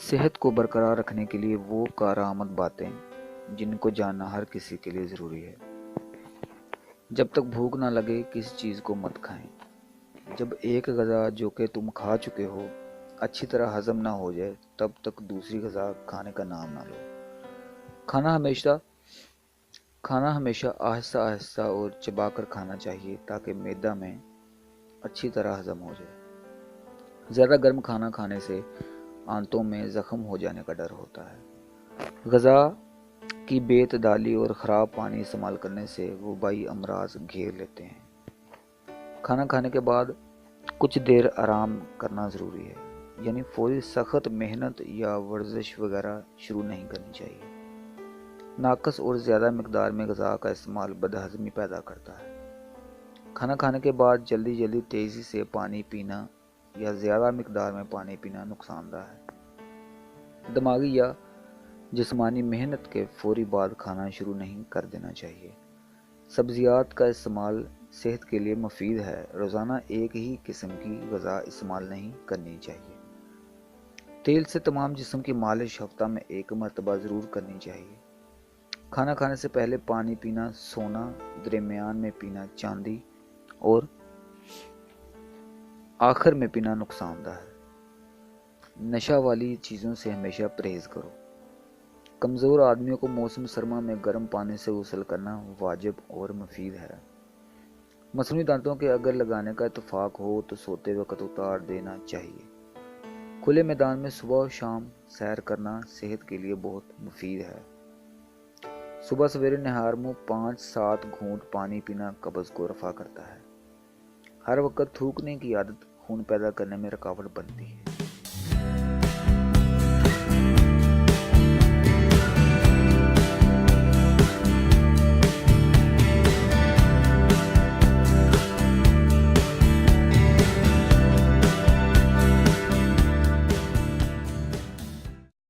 صحت کو برقرار رکھنے کے لیے وہ کارآمد باتیں جن کو جاننا ہر کسی کے لیے ضروری ہے۔ جب تک بھوک نہ لگے کسی چیز کو مت کھائیں۔ جب ایک غذا جو کہ تم کھا چکے ہو اچھی طرح ہضم نہ ہو جائے تب تک دوسری غذا کھانے کا نام نہ لو۔ کھانا ہمیشہ آہستہ آہستہ اور چبا کر کھانا چاہیے تاکہ معدہ میں اچھی طرح ہضم ہو جائے۔ زیادہ گرم کھانا کھانے سے آنتوں میں زخم ہو جانے کا ڈر ہوتا ہے۔ غذا کی بے اعتدالی اور خراب پانی استعمال کرنے سے وبائی امراض گھیر لیتے ہیں۔ کھانا کھانے کے بعد کچھ دیر آرام کرنا ضروری ہے، یعنی فوری سخت محنت یا ورزش وغیرہ شروع نہیں کرنی چاہیے۔ ناقص اور زیادہ مقدار میں غذا کا استعمال بدہضمی پیدا کرتا ہے۔ کھانا کھانے کے بعد جلدی تیزی سے پانی پینا یا زیادہ مقدار میں پانی پینا نقصان دہ ہے۔ دماغی یا جسمانی محنت کے فوری بعد کھانا شروع نہیں کر دینا چاہیے۔ سبزیات کا استعمال صحت کے لیے مفید ہے۔ روزانہ ایک ہی قسم کی غذا استعمال نہیں کرنی چاہیے۔ تیل سے تمام جسم کی مالش ہفتہ میں ایک مرتبہ ضرور کرنی چاہیے۔ کھانا کھانے سے پہلے پانی پینا، سونا، درمیان میں پینا چاندی اور آخر میں پینا نقصان دہ ہے۔ نشہ والی چیزوں سے ہمیشہ پرہیز کرو۔ کمزور آدمیوں کو موسم سرما میں گرم پانی سے غسل کرنا واجب اور مفید ہے۔ مصنوعی دانتوں کے اگر لگانے کا اتفاق ہو تو سوتے وقت اتار دینا چاہیے۔ کھلے میدان میں صبح و شام سیر کرنا صحت کے لیے بہت مفید ہے۔ صبح سویرے نہار منہ 5-7 گھونٹ پانی پینا قبض کو رفع کرتا ہے۔ ہر وقت تھوکنے کی عادت خون پیدا کرنے میں رکاوٹ بنتی ہے۔